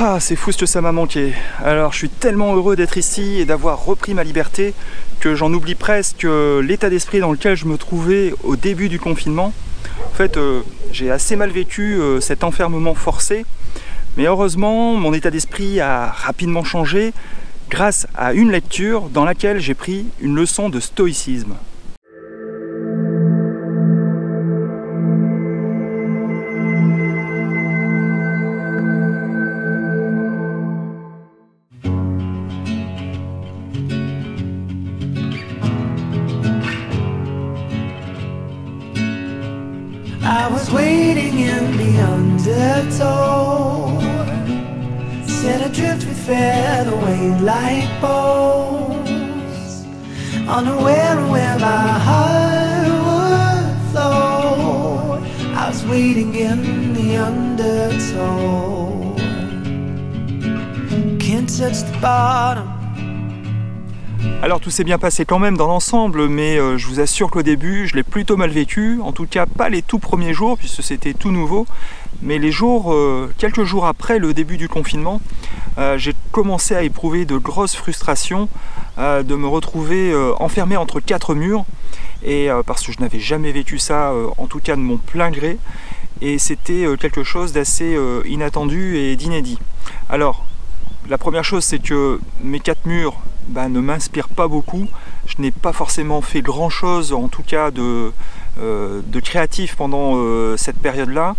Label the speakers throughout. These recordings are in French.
Speaker 1: Ah, c'est fou ce que ça m'a manqué. Alors, je suis tellement heureux d'être ici et d'avoir repris ma liberté que j'en oublie presque l'état d'esprit dans lequel je me trouvais au début du confinement. En fait, j'ai assez mal vécu cet enfermement forcé, mais heureusement, mon état d'esprit a rapidement changé grâce à une lecture dans laquelle j'ai pris une leçon de stoïcisme.
Speaker 2: I was waiting in the undertow, set adrift with featherweight like bows, unaware of where my heart would flow. I was waiting in the undertow, can't touch the bottom.
Speaker 1: Alors tout s'est bien passé quand même dans l'ensemble, mais je vous assure qu'au début, je l'ai plutôt mal vécu. En tout cas, pas les tout premiers jours, puisque c'était tout nouveau. Mais les jours, quelques jours après le début du confinement, j'ai commencé à éprouver de grosses frustrations, de me retrouver enfermé entre quatre murs. Et parce que je n'avais jamais vécu ça, en tout cas de mon plein gré. Et c'était quelque chose d'assez inattendu et d'inédit. Alors, la première chose, c'est que mes quatre murs ne m'inspirent pas beaucoup. Je n'ai pas forcément fait grand chose, en tout cas de créatif pendant cette période-là,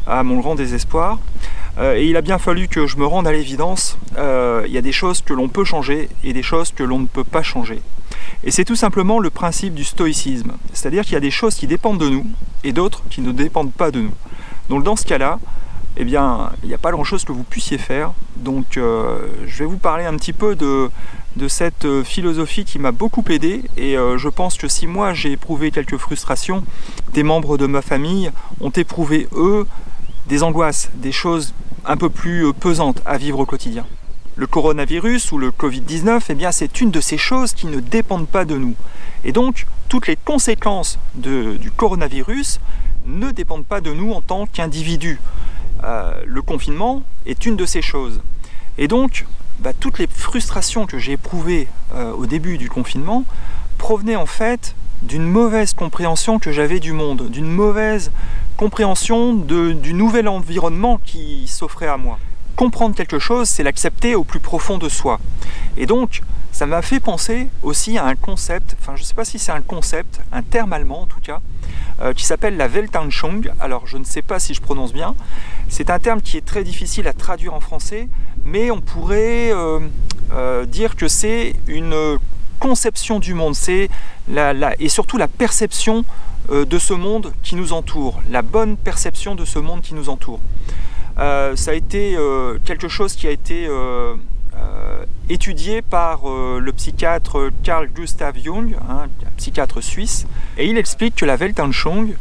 Speaker 1: à mon grand désespoir. Et il a bien fallu que je me rende à l'évidence. Il y a des choses que l'on peut changer et des choses que l'on ne peut pas changer. Et c'est tout simplement le principe du stoïcisme. C'est-à-dire qu'il y a des choses qui dépendent de nous et d'autres qui ne dépendent pas de nous. Donc dans ce cas-là, eh bien, il n'y a pas grand-chose que vous puissiez faire. Donc je vais vous parler un petit peu de cette philosophie qui m'a beaucoup aidé. Et je pense que si moi j'ai éprouvé quelques frustrations, des membres de ma famille ont éprouvé, eux, des angoisses, des choses un peu plus pesantes à vivre au quotidien. Le coronavirus ou le Covid-19, eh bien, c'est une de ces choses qui ne dépendent pas de nous. Et donc, toutes les conséquences du coronavirus ne dépendent pas de nous en tant qu'individus. Le confinement est une de ces choses. Et donc, toutes les frustrations que j'ai éprouvées au début du confinement provenaient en fait d'une mauvaise compréhension que j'avais du monde, d'une mauvaise compréhension du nouvel environnement qui s'offrait à moi. Comprendre quelque chose, c'est l'accepter au plus profond de soi. Et donc, ça m'a fait penser aussi à un concept, enfin je ne sais pas si c'est un concept, un terme allemand en tout cas, qui s'appelle la Weltanschauung. Alors je ne sais pas si je prononce bien. C'est un terme qui est très difficile à traduire en français, mais on pourrait dire que c'est une conception du monde, c'est et surtout la perception de ce monde qui nous entoure, la bonne perception de ce monde qui nous entoure. Ça a été quelque chose qui a été étudié par le psychiatre Carl Gustav Jung, un psychiatre suisse, et il explique que la Weltanschauung,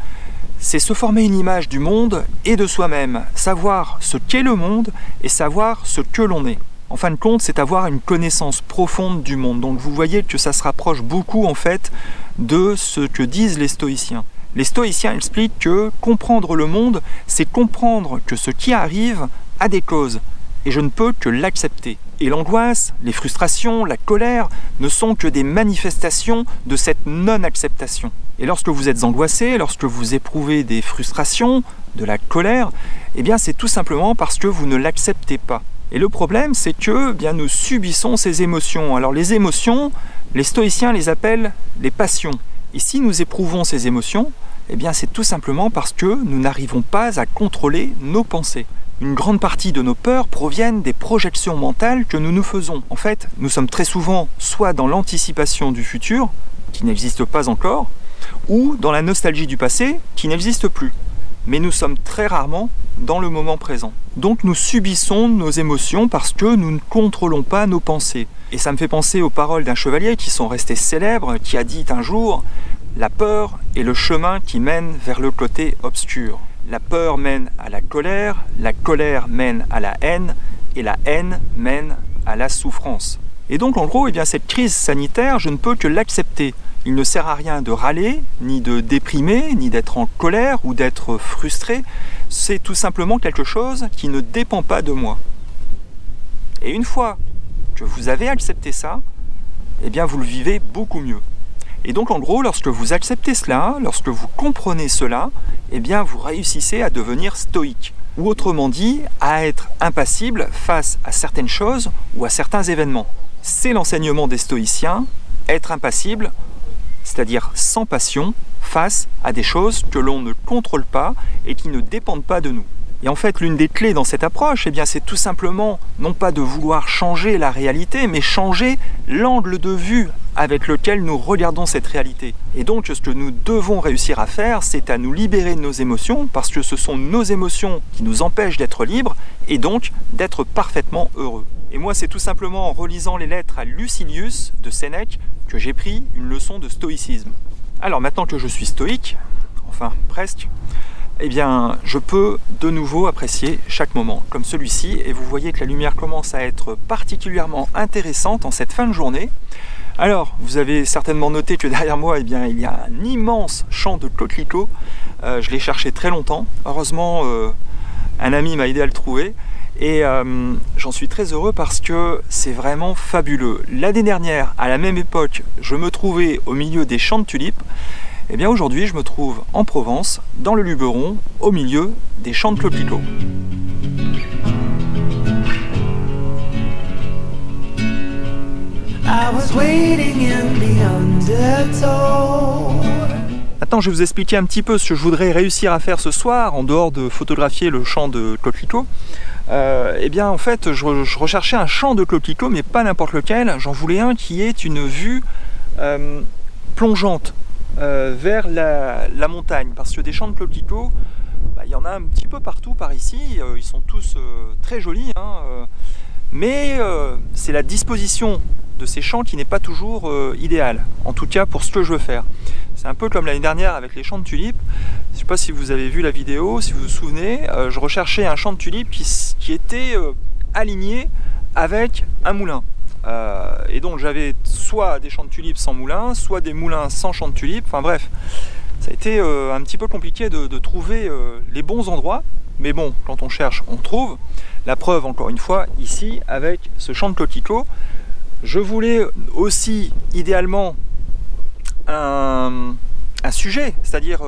Speaker 1: c'est se former une image du monde et de soi-même, savoir ce qu'est le monde et savoir ce que l'on est. En fin de compte, c'est avoir une connaissance profonde du monde. Donc vous voyez que ça se rapproche beaucoup en fait de ce que disent les stoïciens. Les stoïciens expliquent que comprendre le monde, c'est comprendre que ce qui arrive a des causes, et je ne peux que l'accepter. Et l'angoisse, les frustrations, la colère ne sont que des manifestations de cette non-acceptation. Et lorsque vous êtes angoissé, lorsque vous éprouvez des frustrations, de la colère, eh bien c'est tout simplement parce que vous ne l'acceptez pas. Et le problème, c'est que nous subissons ces émotions. Alors les émotions, les stoïciens les appellent les passions. Et si nous éprouvons ces émotions, eh bien c'est tout simplement parce que nous n'arrivons pas à contrôler nos pensées. Une grande partie de nos peurs proviennent des projections mentales que nous nous faisons. En fait, nous sommes très souvent soit dans l'anticipation du futur, qui n'existe pas encore, ou dans la nostalgie du passé, qui n'existe plus. Mais nous sommes très rarement dans le moment présent. Donc nous subissons nos émotions parce que nous ne contrôlons pas nos pensées. Et ça me fait penser aux paroles d'un chevalier qui sont restées célèbres, qui a dit un jour « La peur est le chemin qui mène vers le côté obscur. La peur mène à la colère mène à la haine, et la haine mène à la souffrance. » Et donc en gros, cette crise sanitaire, je ne peux que l'accepter. Il ne sert à rien de râler, ni de déprimer, ni d'être en colère ou d'être frustré. C'est tout simplement quelque chose qui ne dépend pas de moi. Et une fois que vous avez accepté ça, eh bien vous le vivez beaucoup mieux. Et donc en gros, lorsque vous acceptez cela, lorsque vous comprenez cela, eh bien vous réussissez à devenir stoïque. Ou autrement dit, à être impassible face à certaines choses ou à certains événements. C'est l'enseignement des stoïciens, être impassible, c'est-à-dire sans passion, face à des choses que l'on ne contrôle pas et qui ne dépendent pas de nous. Et en fait, l'une des clés dans cette approche, eh bien, c'est tout simplement, non pas de vouloir changer la réalité, mais changer l'angle de vue avec lequel nous regardons cette réalité. Et donc, ce que nous devons réussir à faire, c'est à nous libérer de nos émotions, parce que ce sont nos émotions qui nous empêchent d'être libres, et donc d'être parfaitement heureux. Et moi, c'est tout simplement en relisant les lettres à Lucilius de Sénèque que j'ai pris une leçon de stoïcisme. Alors maintenant que je suis stoïque, enfin presque, eh bien, je peux de nouveau apprécier chaque moment comme celui-ci, et vous voyez que la lumière commence à être particulièrement intéressante en cette fin de journée. Alors, vous avez certainement noté que derrière moi, eh bien, il y a un immense champ de coquelicots. Je l'ai cherché très longtemps. Heureusement, un ami m'a aidé à le trouver. Et j'en suis très heureux parce que c'est vraiment fabuleux. L'année dernière, à la même époque, je me trouvais au milieu des champs de tulipes. Et bien aujourd'hui, je me trouve en Provence, dans le Luberon, au milieu des champs de coquelicots. Maintenant, je vais vous expliquer un petit peu ce que je voudrais réussir à faire ce soir, en dehors de photographier le champ de coquelicots. Eh bien, en fait, je recherchais un champ de coquelicots, mais pas n'importe lequel. J'en voulais un qui ait une vue plongeante vers la montagne, parce que des champs de coquelicots, il y en a un petit peu partout par ici. Ils sont tous très jolis, hein, mais c'est la disposition de ces champs qui n'est pas toujours idéale, en tout cas pour ce que je veux faire. C'est un peu comme l'année dernière avec les champs de tulipes. Je ne sais pas si vous avez vu la vidéo, si vous vous souvenez, je recherchais un champ de tulipes qui était aligné avec un moulin. Et donc j'avais soit des champs de tulipes sans moulin, soit des moulins sans champs de tulipes. Enfin bref, ça a été un petit peu compliqué de trouver les bons endroits. Mais bon, quand on cherche, on trouve. La preuve, encore une fois, ici, avec ce champ de coquelicots. Je voulais aussi, idéalement, un sujet, c'est-à-dire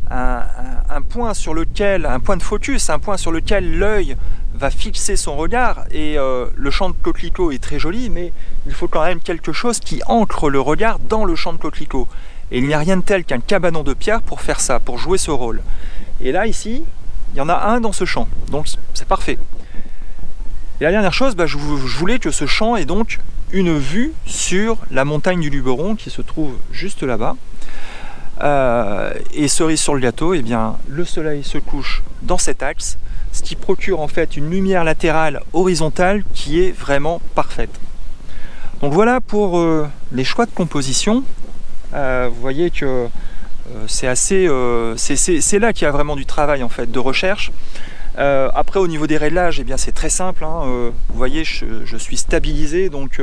Speaker 1: un point sur lequel, un point de focus, un point sur lequel l'œil va fixer son regard. Et le champ de coquelicots est très joli, mais il faut quand même quelque chose qui ancre le regard dans le champ de coquelicots. Et il n'y a rien de tel qu'un cabanon de pierre pour faire ça, pour jouer ce rôle. Et là, ici, il y en a un dans ce champ, donc c'est parfait. Et la dernière chose, je voulais que ce champ ait donc une vue sur la montagne du Luberon qui se trouve juste là-bas. Et cerise sur le gâteau, eh bien, le soleil se couche dans cet axe, ce qui procure en fait une lumière latérale horizontale qui est vraiment parfaite. Donc voilà pour les choix de composition. Vous voyez que c'est là qu'il y a vraiment du travail en fait de recherche. Après au niveau des réglages, eh bien c'est très simple, hein. Vous voyez, je suis stabilisé, donc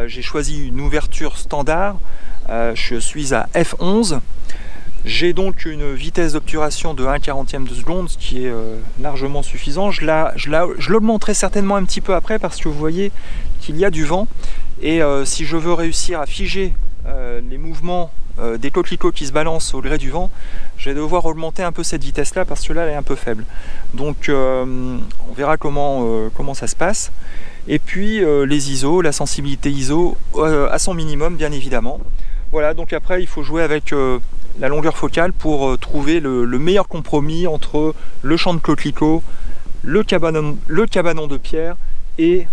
Speaker 1: j'ai choisi une ouverture standard. Je suis à F11. J'ai donc une vitesse d'obturation de 1/40e de seconde, ce qui est largement suffisant. Je l'augmenterai certainement un petit peu après parce que vous voyez qu'il y a du vent. Et si je veux réussir à figer les mouvements des coquelicots qui se balancent au gré du vent, je vais devoir augmenter un peu cette vitesse là parce que là elle est un peu faible. Donc on verra comment ça se passe. Et puis les ISO, la sensibilité ISO à son minimum bien évidemment. Voilà, donc après il faut jouer avec la longueur focale pour trouver le meilleur compromis entre le champ de coquelicots, le cabanon de pierre et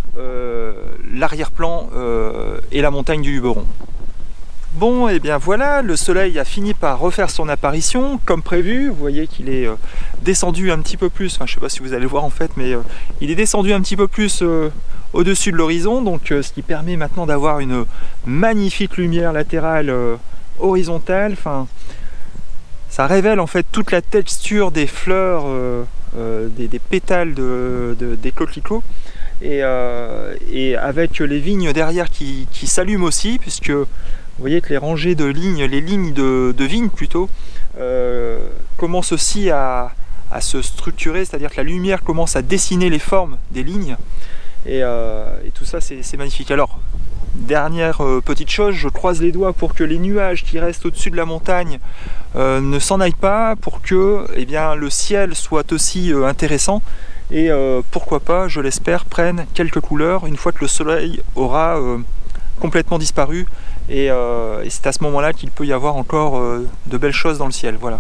Speaker 1: l'arrière-plan et la montagne du Luberon. Bon, et bien voilà, le soleil a fini par refaire son apparition comme prévu. Vous voyez qu'il est descendu un petit peu plus, enfin je ne sais pas si vous allez voir en fait, mais il est descendu un petit peu plus au-dessus de l'horizon, donc ce qui permet maintenant d'avoir une magnifique lumière latérale horizontale. Enfin, ça révèle en fait toute la texture des fleurs, des pétales des coquelicots. Et avec les vignes derrière qui s'allument aussi, puisque vous voyez que les rangées de lignes, les lignes de vignes plutôt, commencent aussi à se structurer, c'est-à-dire que la lumière commence à dessiner les formes des lignes. Et tout ça c'est magnifique. Alors dernière petite chose, je croise les doigts pour que les nuages qui restent au-dessus de la montagne ne s'en aillent pas, pour que eh bien, le ciel soit aussi intéressant et pourquoi pas, je l'espère, prenne quelques couleurs une fois que le soleil aura complètement disparu et c'est à ce moment là qu'il peut y avoir encore de belles choses dans le ciel. Voilà.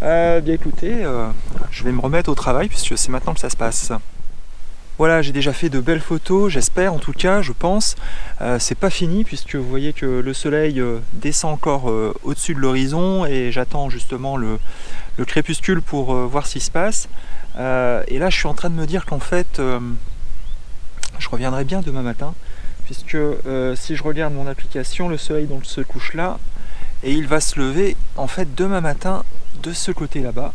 Speaker 1: Bien écoutez, je vais me remettre au travail puisque c'est maintenant que ça se passe. Voilà, j'ai déjà fait de belles photos, j'espère en tout cas, je pense. C'est pas fini puisque vous voyez que le soleil descend encore au-dessus de l'horizon et j'attends justement le crépuscule pour voir ce qui se passe. Et là je suis en train de me dire qu'en fait je reviendrai bien demain matin puisque si je regarde mon application, le soleil donc se couche là et il va se lever en fait demain matin de ce côté là-bas.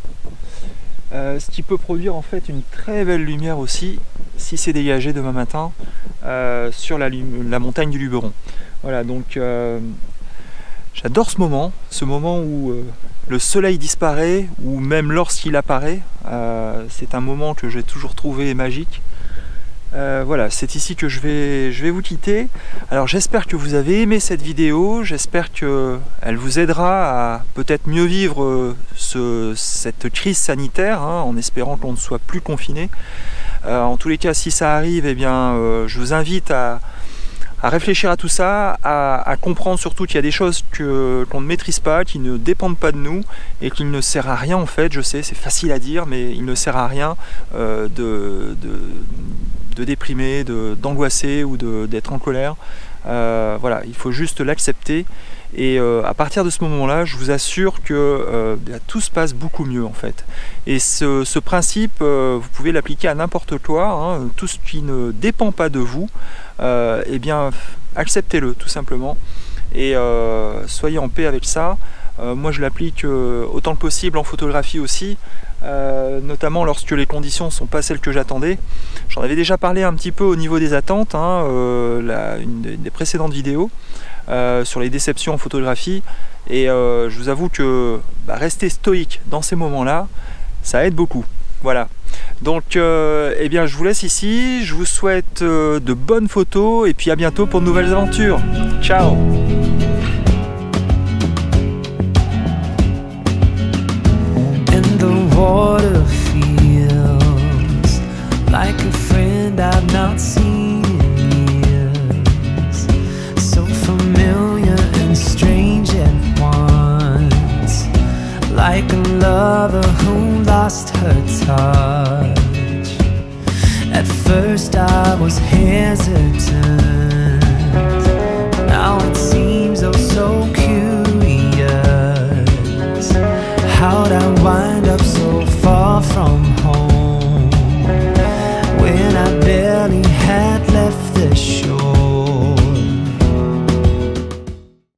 Speaker 1: Ce qui peut produire en fait une très belle lumière aussi si c'est dégagé demain matin sur la montagne du Luberon. Voilà, donc j'adore ce moment où le soleil disparaît ou même lorsqu'il apparaît. C'est un moment que j'ai toujours trouvé magique. Voilà, c'est ici que je vais vous quitter. Alors j'espère que vous avez aimé cette vidéo, j'espère qu'elle vous aidera à peut-être mieux vivre cette crise sanitaire, hein, en espérant qu'on ne soit plus confiné. En tous les cas, si ça arrive, eh bien, je vous invite à réfléchir à tout ça, à comprendre surtout qu'il y a des choses qu'on ne maîtrise pas, qui ne dépendent pas de nous et qu'il ne sert à rien en fait. Je sais, c'est facile à dire, mais il ne sert à rien de déprimer, d'angoisser ou d'être en colère. Voilà, il faut juste l'accepter et à partir de ce moment-là, je vous assure que tout se passe beaucoup mieux en fait. Et ce principe, vous pouvez l'appliquer à n'importe quoi, hein, tout ce qui ne dépend pas de vous, eh bien acceptez-le tout simplement et soyez en paix avec ça. Moi je l'applique autant que possible en photographie aussi, notamment lorsque les conditions ne sont pas celles que j'attendais. J'en avais déjà parlé un petit peu au niveau des attentes, hein, une des précédentes vidéos sur les déceptions en photographie, et je vous avoue que rester stoïque dans ces moments-là, ça aide beaucoup. Voilà. Donc eh bien je vous laisse ici, je vous souhaite de bonnes photos et puis à bientôt pour de nouvelles aventures. Ciao.
Speaker 2: Water feels like a friend I've not seen in years, so familiar and strange at once, like a lover who lost her touch. At first I was hesitant, now it seems oh so curious. How'd I wind